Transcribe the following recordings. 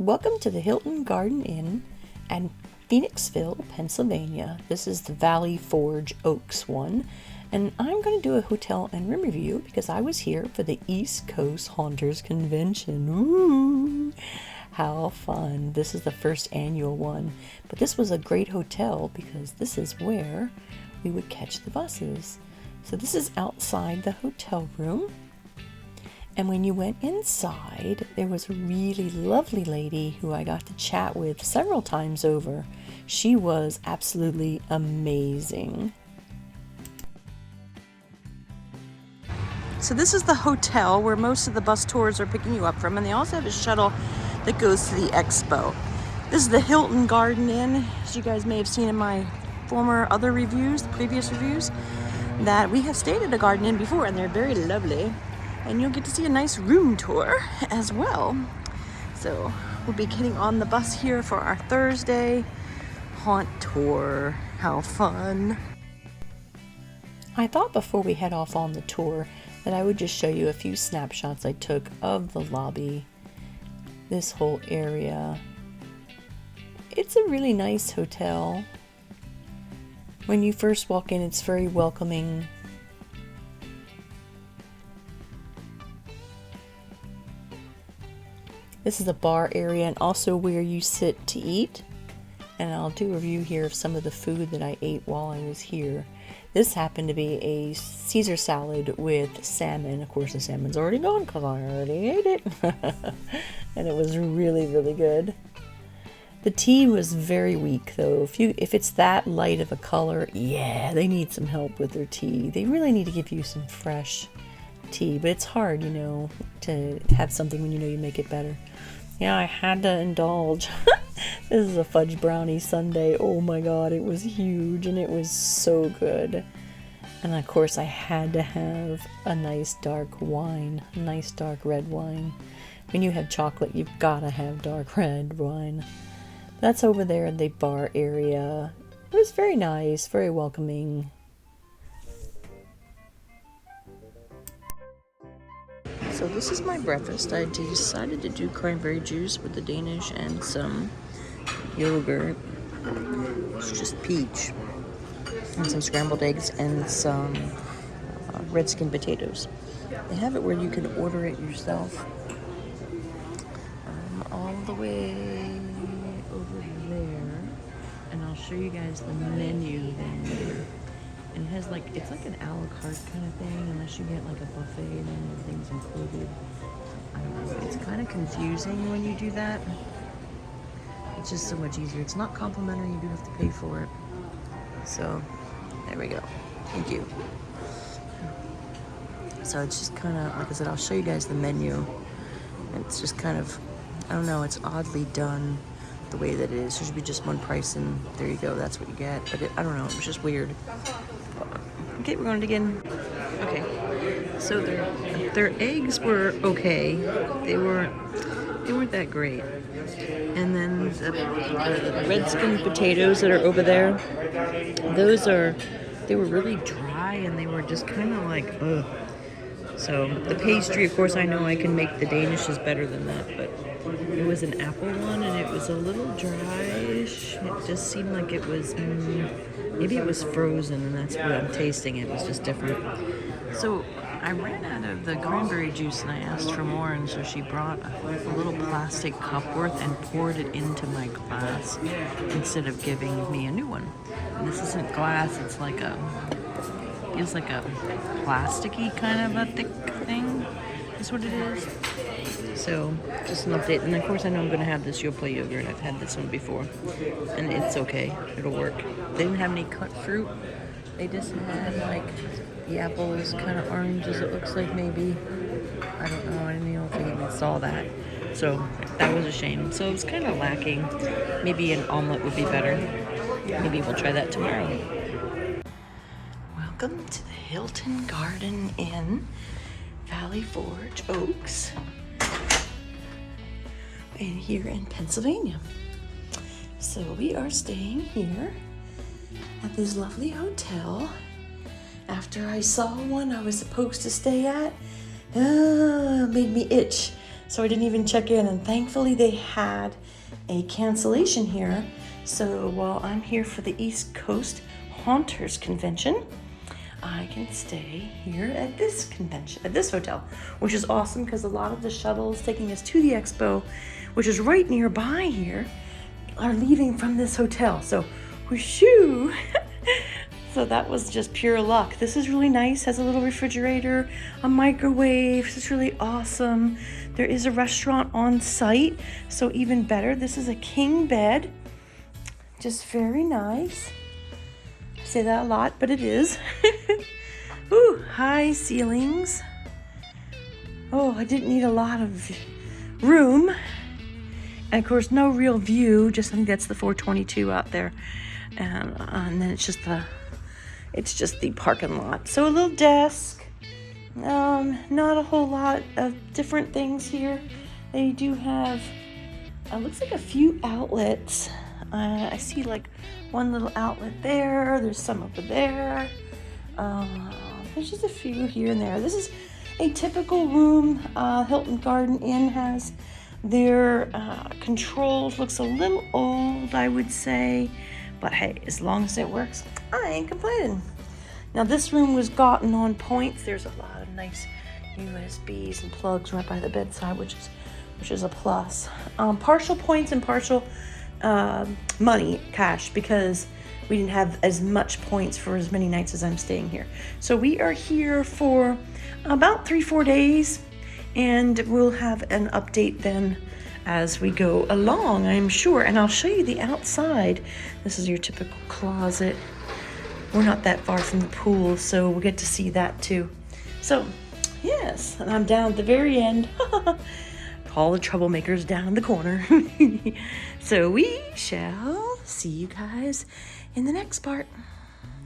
Welcome to the Hilton Garden Inn at Phoenixville, Pennsylvania. This is the Valley Forge Oaks one, and I'm going to do a hotel and room review because I was here for the East Coast Haunters Convention. Ooh, how fun. This is the first annual one, but this was a great hotel because this is where we would catch the buses. So this is outside the hotel room. And when you went inside, there was a really lovely lady who I got to chat with several times over. She was absolutely amazing. So this is the hotel where most of the bus tours are picking you up from, and they also have a shuttle that goes to the Expo. This is the Hilton Garden Inn, as you guys may have seen in my other reviews, the previous reviews, that we have stayed at a Garden Inn before, and they're very lovely. And you'll get to see a nice room tour as well. So we'll be getting on the bus here for our Thursday haunt tour. How fun. I thought before we head off on the tour that I would just show you a few snapshots I took of the lobby. This whole area. It's a really nice hotel. When you first walk in, it's very welcoming. This is the bar area and also where you sit to eat. And I'll do a review here of some of the food that I ate while I was here. This happened to be a Caesar salad with salmon. Of course, the salmon's already gone because I already ate it. And it was really, really good. The tea was very weak though. If it's that light of a color, yeah, they need some help with their tea. They really need to give you some fresh tea, but it's hard, to have something when you make it better. Yeah, I had to indulge. This is a fudge brownie sundae. Oh my god, it was huge and it was so good. And of course I had to have a nice dark wine, a nice dark red wine. When you have chocolate, you've got to have dark red wine. That's over there in the bar area. It was very nice, very welcoming. So this is my breakfast. I decided to do cranberry juice with the Danish and some yogurt. It's just peach. And some scrambled eggs and some red skin potatoes. They have it where you can order it yourself. All the way over there. And I'll show you guys the menu there. And it has it's like an a la carte kind of thing, unless you get like a buffet and then everything's included. I don't know, it's kind of confusing when you do that. It's just so much easier. It's not complimentary, you do have to pay for it. So, there we go. Thank you. So it's just kind of, like I said, I'll show you guys the menu. It's just kind of, I don't know, it's oddly done the way that it is. There should be just one price and there you go, that's what you get. But I don't know, it was just weird. Okay, we're going again. Okay, so their eggs were okay. They weren't that great. And then the red skin potatoes that are over there, they were really dry and they were just kind of like, ugh. So the pastry, of course, I know I can make the Danish is better than that, but it was an apple one and it was a little dryish. It just seemed like it was, maybe it was frozen and that's what I'm tasting. It was just different. So I ran out of the cranberry juice and I asked for more, and so she brought a little plastic cup worth and poured it into my glass instead of giving me a new one. And this isn't glass, it's like a plasticky kind of a thick thing, is what it is. So, just an update. And of course I know I'm going to have this Yoplait yogurt. I've had this one before. And it's okay. It'll work. They didn't have any cut fruit. They just had the apples, kind of oranges it looks like maybe. I don't know. I didn't know if I even saw that. So, that was a shame. So, it was kind of lacking. Maybe an omelet would be better. Maybe we'll try that tomorrow. Welcome to the Hilton Garden Inn, Valley Forge Oaks, and here in Pennsylvania. So we are staying here at this lovely hotel after I saw one I was supposed to stay at. Made me itch. so I didn't even check in, and thankfully they had a cancellation here. So while I'm here for the East Coast Haunters Convention, I can stay here at this convention, at this hotel, which is awesome because a lot of the shuttles taking us to the Expo, which is right nearby here, are leaving from this hotel. So, whooshoo! So that was just pure luck. This is really nice, has a little refrigerator, a microwave. This is really awesome. There is a restaurant on site, so even better. This is a king bed, just very nice. I say that a lot, but it is. Ooh, high ceilings. Oh, I didn't need a lot of room. And of course, no real view, just I think that's the 422 out there. And then it's just the parking lot. So a little desk, not a whole lot of different things here. They do have, looks like a few outlets. I see like one little outlet there. There's some over there. There's just a few here and there. This is a typical room. Hilton Garden Inn has their controls. Looks a little old, I would say. But hey, as long as it works, I ain't complaining. Now this room was gotten on points. There's a lot of nice USBs and plugs right by the bedside, which is a plus. Partial points and partial money, cash, because we didn't have as much points for as many nights as I'm staying here. So we are here for about 3-4 days, and we'll have an update then as we go along, I'm sure. And I'll show you the outside. This is your typical closet. We're not that far from the pool, so we'll get to see that too. So, yes, and I'm down at the very end. All the troublemakers down in the corner. So we shall see you guys in the next part.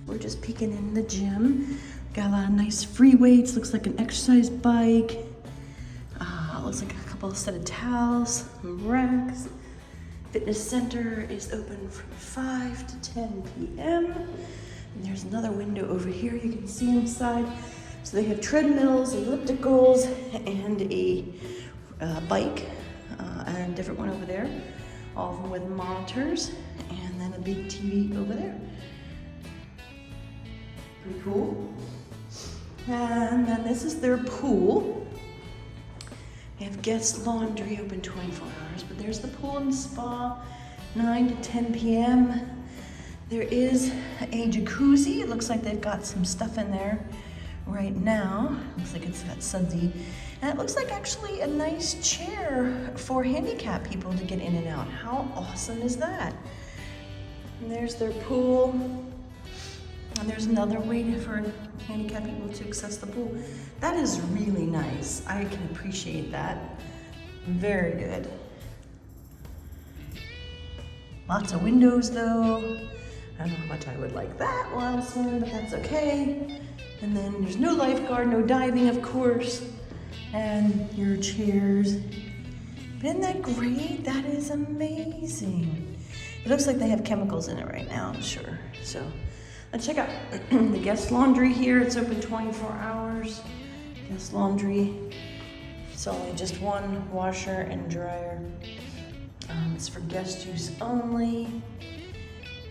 We're just peeking in the gym. Got a lot of nice free weights. Looks like an exercise bike. Looks like a couple of set of towels, some racks. Fitness center is open from 5 to 10 p.m. And there's another window over here you can see inside. So they have treadmills, ellipticals, and a bike, and a different one over there. All of them with monitors, and then a big TV over there. Pretty cool. And then this is their pool. They have guest laundry open 24 hours, but there's the pool and spa, 9 to 10 p.m. There is a jacuzzi. It looks like they've got some stuff in there right now. Looks like it's got sudsy. And it looks like actually a nice chair for handicapped people to get in and out. How awesome is that? And there's their pool. And there's another way for handicapped people to access the pool. That is really nice. I can appreciate that. Very good. Lots of windows though. I don't know how much I would like that while I'm swimming, but that's okay. And then there's no lifeguard, no diving, of course. And your chairs. But isn't that great? That is amazing. It looks like they have chemicals in it right now, I'm sure. So let's check out the guest laundry here. It's open 24 hours. Guest laundry. It's only just one washer and dryer. It's for guest use only.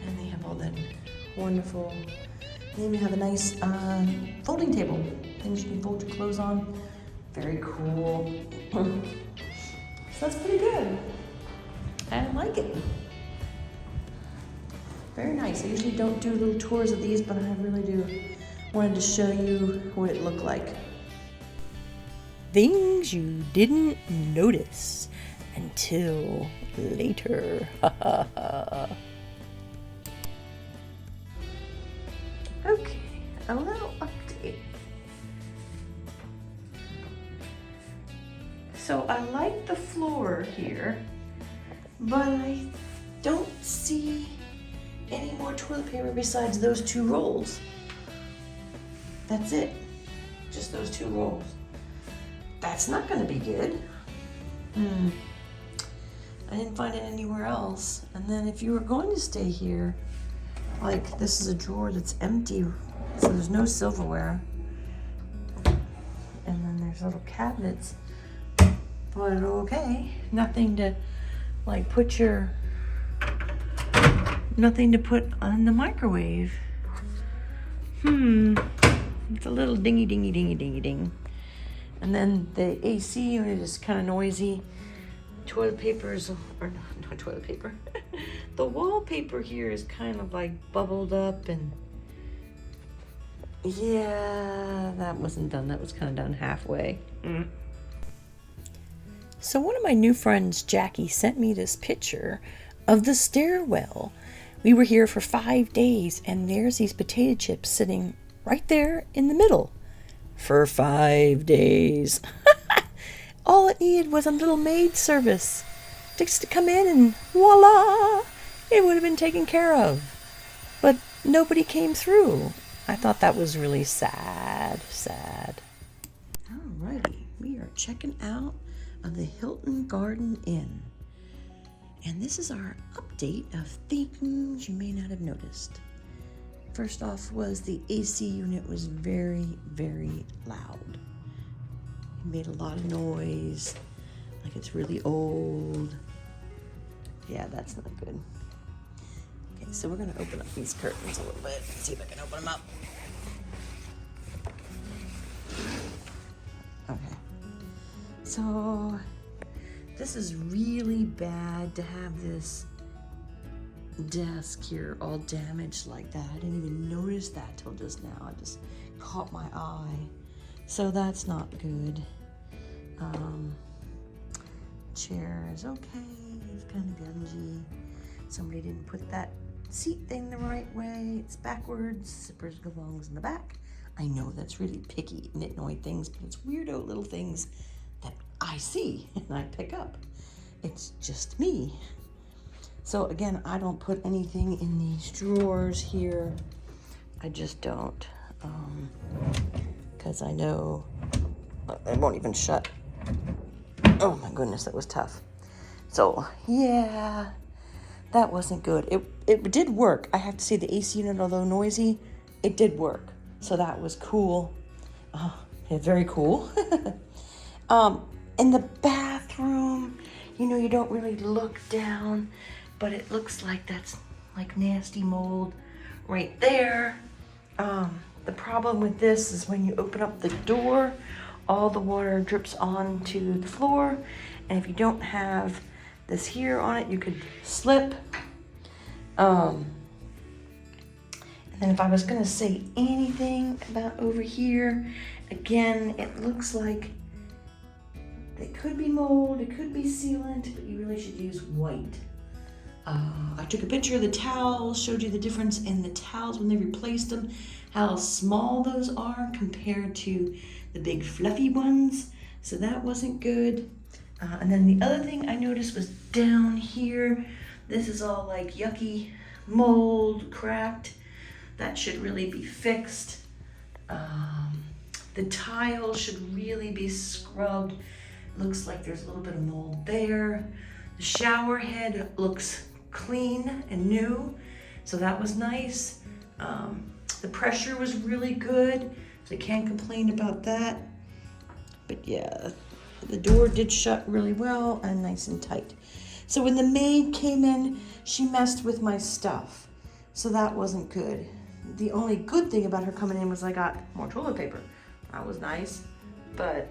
And they have all that wonderful. They even have a nice folding table. Things you can fold your clothes on. Very cool. So that's pretty good. I like it. Very nice. I usually don't do little tours of these, but I really do wanted to show you what it looked like. Things you didn't notice until later. Okay, a little update. So I like the floor here, but I don't see any more toilet paper besides those 2 rolls. That's it. Just those 2 rolls. That's not gonna be good. I didn't find it anywhere else. And then if you were going to stay here, like this is a drawer that's empty, so there's no silverware. And then there's little cabinets But okay, nothing to like put on the microwave. It's a little dingy dingy dingy dingy ding. And then the AC unit is kind of noisy. Toilet paper is, or not toilet paper. The wallpaper here is kind of like bubbled up, and yeah, that wasn't done. That was kind of done halfway. So one of my new friends, Jackie, sent me this picture of the stairwell. We were here for 5 days, and there's these potato chips sitting right there in the middle for 5 days. All it needed was a little maid service just to come in, and voila, it would have been taken care of. But nobody came through. I thought that was really sad. Alrighty, we are checking out of the Hilton Garden Inn. And this is our update of things you may not have noticed. First off was the AC unit was very, very loud. It made a lot of noise, like it's really old. Yeah, that's not good. Okay, so we're gonna open up these curtains a little bit. See if I can open them up. Okay. So, this is really bad to have this desk here all damaged like that. I didn't even notice that till just now. It just caught my eye. So that's not good. Chair is okay. It's kind of gungy. Somebody didn't put that seat thing the right way. It's backwards. Zippers belongs in the back. I know that's really picky, nitnoid things, but it's weirdo little things that I see and I pick up. It's just me. So again, I don't put anything in these drawers here. I just don't, because I know it won't even shut. Oh my goodness, that was tough. So yeah, that wasn't good. It did work. I have to say the AC unit, although noisy, it did work. So that was cool. Yeah, very cool. In the bathroom, you know, you don't really look down, but it looks like that's like nasty mold right there. The problem with this is when you open up the door, all the water drips onto the floor. And if you don't have this here on it, you could slip. And then if I was gonna say anything about over here, again, it looks like it could be mold, it could be sealant, but you really should use white. I took a picture of the towels, showed you the difference in the towels when they replaced them, how small those are compared to the big fluffy ones. So that wasn't good. And then the other thing I noticed was down here, this is all like yucky mold, cracked. That should really be fixed. The tile should really be scrubbed. Looks like there's a little bit of mold there. The shower head looks clean and new, so that was nice. The pressure was really good, so I can't complain about that. But yeah, the door did shut really well and nice and tight. So when the maid came in, she messed with my stuff, so that wasn't good. The only good thing about her coming in was I got more toilet paper. That was nice, but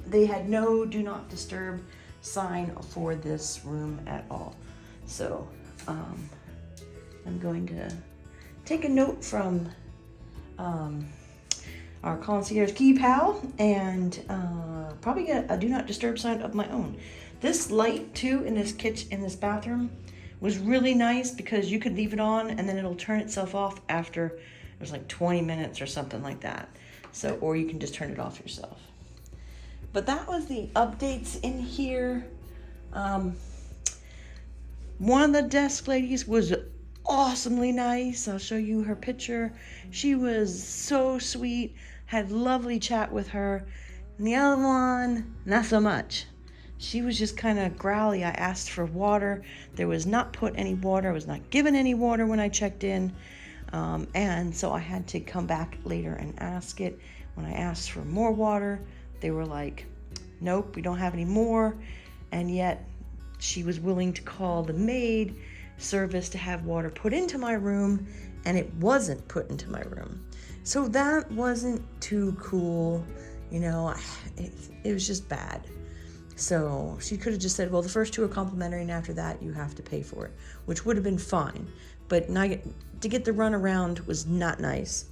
they had no do not disturb sign for this room at all. So I'm going to take a note from our concierge key pal and probably get a do not disturb sign of my own. This light too in this kitchen, in this bathroom, was really nice because you could leave it on and then it'll turn itself off after it was like 20 minutes or something like that. So, or you can just turn it off yourself. But that was the updates in here. One of the desk ladies was awesomely nice. I'll show you her picture. She was so sweet, had lovely chat with her. And the other one, not so much. She was just kind of growly. I asked for water. There was not put any water. I was not given any water when I checked in. And so I had to come back later and ask it. When I asked for more water, they were like, nope, we don't have any more. And yet she was willing to call the maid service to have water put into my room, and it wasn't put into my room. So that wasn't too cool, you know. It was just bad. So she could have just said, well, the first 2 are complimentary, and after that you have to pay for it, which would have been fine. But to get the run around was not nice.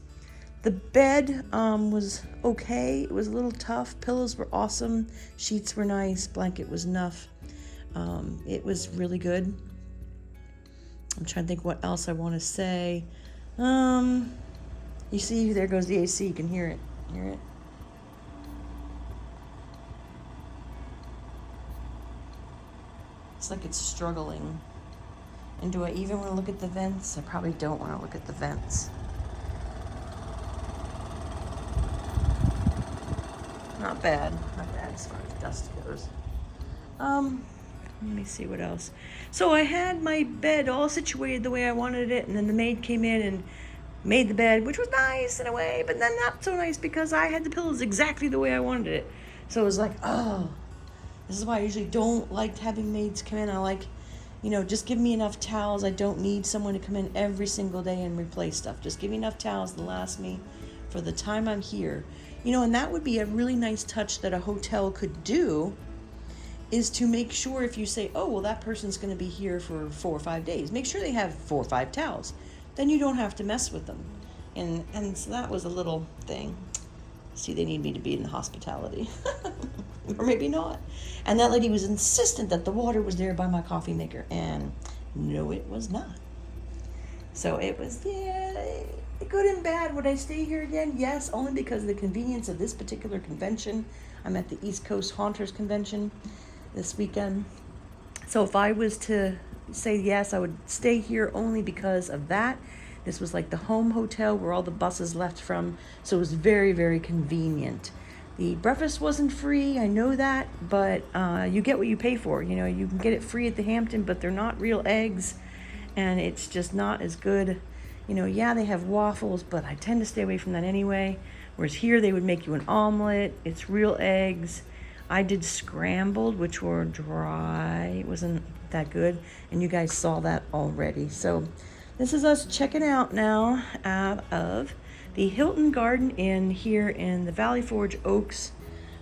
The bed was okay. It was a little tough. Pillows were awesome. Sheets were nice. Blanket was enough. It was really good. I'm trying to think what else I want to say. You see, there goes the AC. You can hear it. Hear it? It's like it's struggling. And do I even want to look at the vents? I probably don't want to look at the vents. Not bad. Not bad as far as dust goes. Let me see what else. So I had my bed all situated the way I wanted it, and then the maid came in and made the bed, which was nice in a way, but then not so nice because I had the pillows exactly the way I wanted it. So it was like, oh, this is why I usually don't like having maids come in. I like, you know, just give me enough towels. I don't need someone to come in every single day and replace stuff. Just give me enough towels to last me for the time I'm here. You know, and that would be a really nice touch that a hotel could do, is to make sure if you say, oh, well, that person's going to be here for 4 or 5 days, make sure they have 4 or 5 towels. Then you don't have to mess with them. And so that was a little thing. See, they need me to be in the hospitality. Or maybe not. And that lady was insistent that the water was there by my coffee maker. And no, it was not. So it was, yeah, good and bad. Would I stay here again? Yes, only because of the convenience of this particular convention. I'm at the East Coast Haunters Convention this weekend. So if I was to say yes, I would stay here only because of that. This was like the home hotel where all the buses left from, so it was very, very convenient. The breakfast wasn't free, I know that, but you get what you pay for. You know, you can get it free at the Hampton, but they're not real eggs, and it's just not as good. You know, yeah, they have waffles, but I tend to stay away from that anyway. Whereas here they would make you an omelet. It's real eggs. I did scrambled, which were dry. It wasn't that good, and you guys saw that already. So this is us checking out now out of the Hilton Garden Inn here in the Valley Forge Oaks.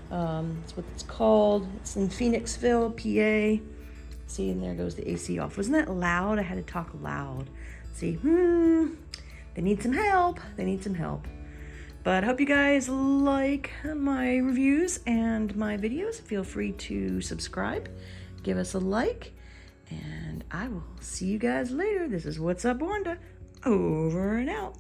That's what it's called. It's in Phoenixville, PA. See, and there goes the AC off. Wasn't that loud? I had to talk loud. See, they need some help. They need some help. But I hope you guys like my reviews and my videos. Feel free to subscribe, give us a like, and I will see you guys later. This is WhatsUpWanda, over and out.